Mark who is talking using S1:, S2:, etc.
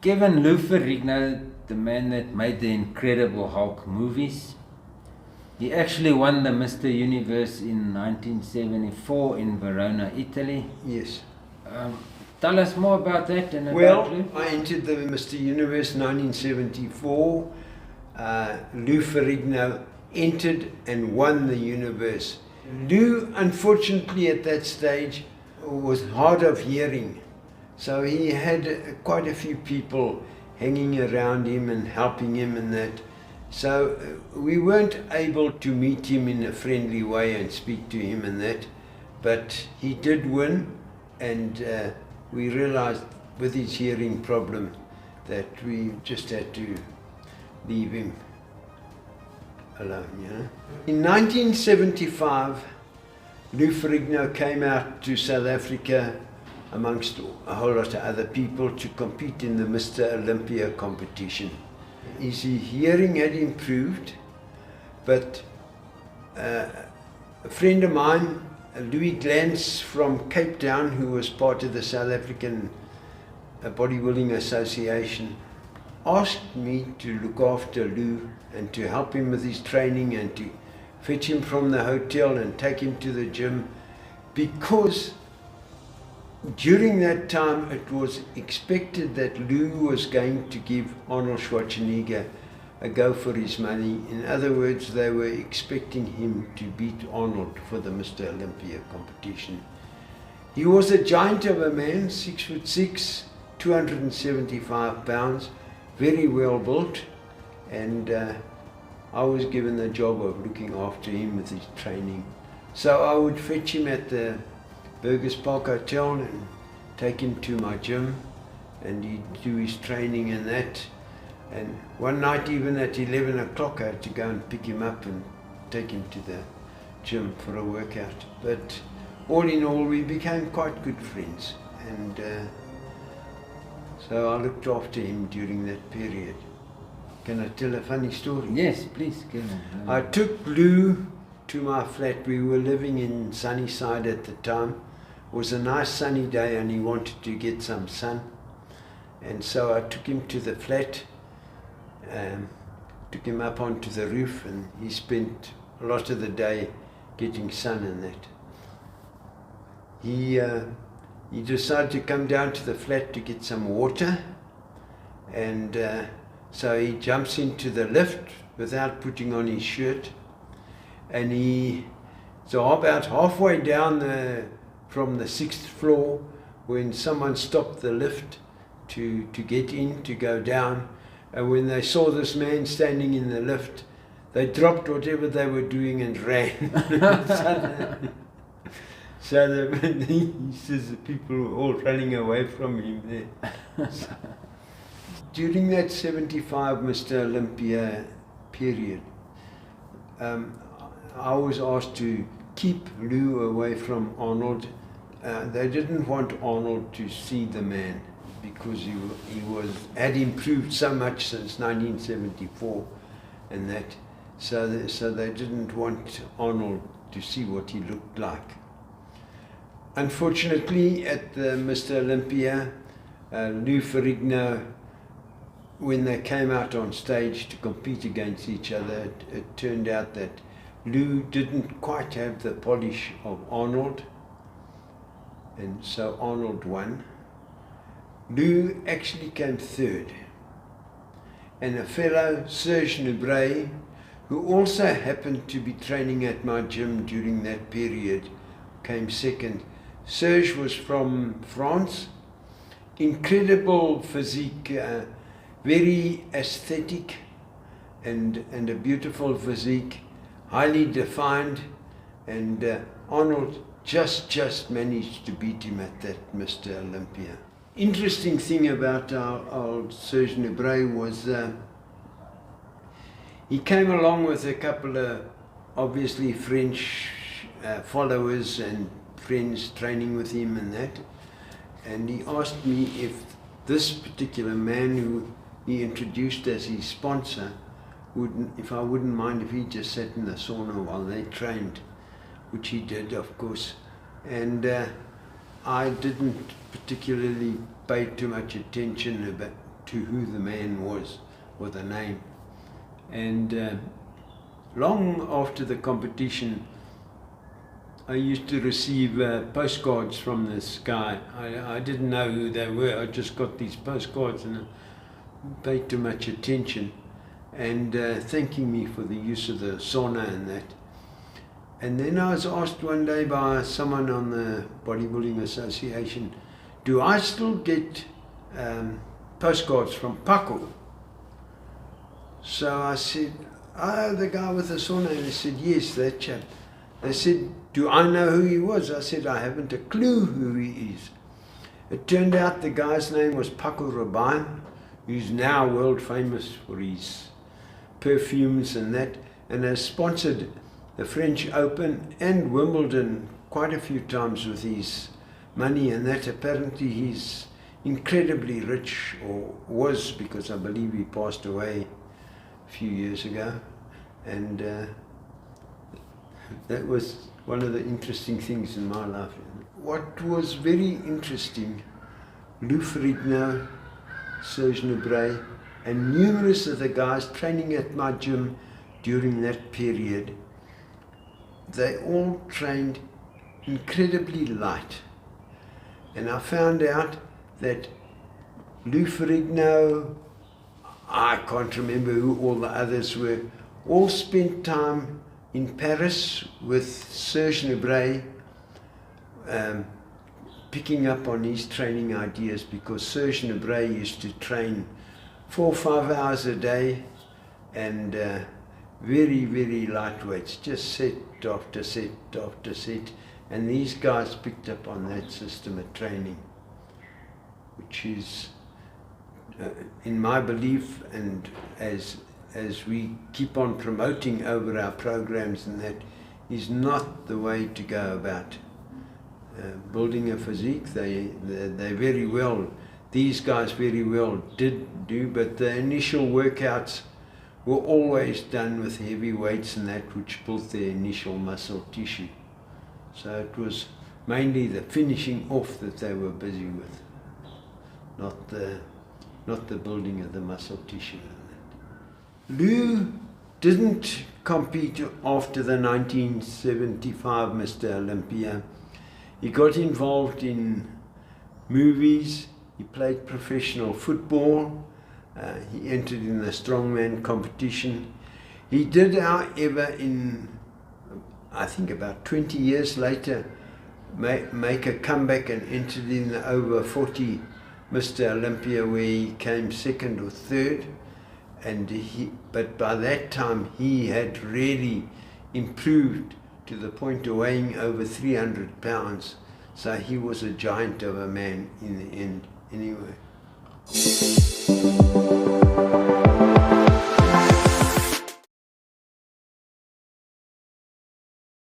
S1: Kevin Lou Ferrigno, the man that made the Incredible Hulk movies, he actually won the Mr. Universe in 1974 in Verona, Italy.
S2: Yes.
S1: Tell us more about that and about Lou.
S2: I entered the Mr. Universe 1974. Lou Ferrigno entered and won the universe. Lou, unfortunately, at that stage was hard of hearing, so he had quite a few people hanging around him and helping him and that. So we weren't able to meet him in a friendly way and speak to him and that, but he did win, and we realized with his hearing problem that we just had to leave him alone, you know. In 1975, Lou Ferrigno came out to South Africa amongst a whole lot of other people to compete in the Mr. Olympia competition. His hearing had improved, but a friend of mine, Louis Glantz from Cape Town, who was part of the South African Bodybuilding Association, asked me to look after Lou and to help him with his training and to fetch him from the hotel and take him to the gym, because during that time it was expected that Lou was going to give Arnold Schwarzenegger a go for his money. In other words, they were expecting him to beat Arnold for the Mr. Olympia competition. He was a giant of a man, 6'6", 275 pounds, very well built, and I was given the job of looking after him with his training. So I would fetch him at the Burgers Park Hotel and take him to my gym, and he'd do his training and that. And one night, even at 11 o'clock, I had to go and pick him up and take him to the gym for a workout. But all in all, we became quite good friends, and so I looked after him during that period. Can I tell a funny story?
S1: Yes, please, Kevin.
S2: I took Lou to my flat. We were living in Sunnyside at the time. It was a nice sunny day and he wanted to get some sun. And so I took him to the flat, took him up onto the roof, and he spent a lot of the day getting sun and that. He decided to come down to the flat to get some water, and so he jumps into the lift without putting on his shirt, and so about halfway down from the 6th floor, when someone stopped the lift to get in, to go down, and when they saw this man standing in the lift, they dropped whatever they were doing and ran. So he says the people were all running away from him there. During that 75 Mr. Olympia period, I was asked to keep Lou away from Arnold. They didn't want Arnold to see the man because he had improved so much since 1974 and that. So they didn't want Arnold to see what he looked like. Unfortunately, at the Mr. Olympia, Lou Ferrigno, when they came out on stage to compete against each other, it turned out that Lou didn't quite have the polish of Arnold, and so Arnold won. Lou actually came third, and a fellow, Serge Nubret, who also happened to be training at my gym during that period, came second. Serge was from France, incredible physique, very aesthetic and a beautiful physique, highly defined, and Arnold just managed to beat him at that Mr. Olympia. Interesting thing about our Serge Nubret was he came along with a couple of obviously French followers and friends training with him and that, and he asked me if this particular man who he introduced as his sponsor, if I wouldn't mind if he just sat in the sauna while they trained, which he did, of course. And I didn't particularly pay too much attention to who the man was, or the name. And long after the competition, I used to receive postcards from this guy. I didn't know who they were. I just got these postcards and paid too much attention, and thanking me for the use of the sauna and that. And then I was asked one day by someone on the Bodybuilding Association, do I still get postcards from Paco? So I said, oh, the guy with the sauna. And they said, yes, that chap. They said, do I know who he was? I said, I haven't a clue who he is. It turned out the guy's name was Paco Rabanne, who's now world famous for his perfumes and that, and has sponsored the French Open and Wimbledon quite a few times with his money and that. Apparently he's incredibly rich, or was, because I believe he passed away a few years ago. And that was one of the interesting things in my life. What was very interesting, Lou Ferrigno, Serge Nubret, and numerous of the guys training at my gym during that period, they all trained incredibly light. And I found out that Lou Ferrigno, I can't remember who all the others were, all spent time in Paris with Serge Nubret, picking up on his training ideas, because Serge Nubret used to train 4 or 5 hours a day, and very, very lightweights, just set after set after set. And these guys picked up on that system of training, which is, in my belief, and as we keep on promoting over our programs, and that is not the way to go about building a physique. They very well, these guys very well did do, but the initial workouts were always done with heavy weights and that, which built their initial muscle tissue. So it was mainly the finishing off that they were busy with, not the building of the muscle tissue. Lou didn't compete after the 1975 Mr. Olympia. He got involved in movies, he played professional football, he entered in the strongman competition. He did, however, I think about 20 years later, make a comeback and entered in the over 40 Mr. Olympia, where he came second or third. But by that time he had really improved to the point of weighing over 300 pounds. So he was a giant of a man in the end, anyway.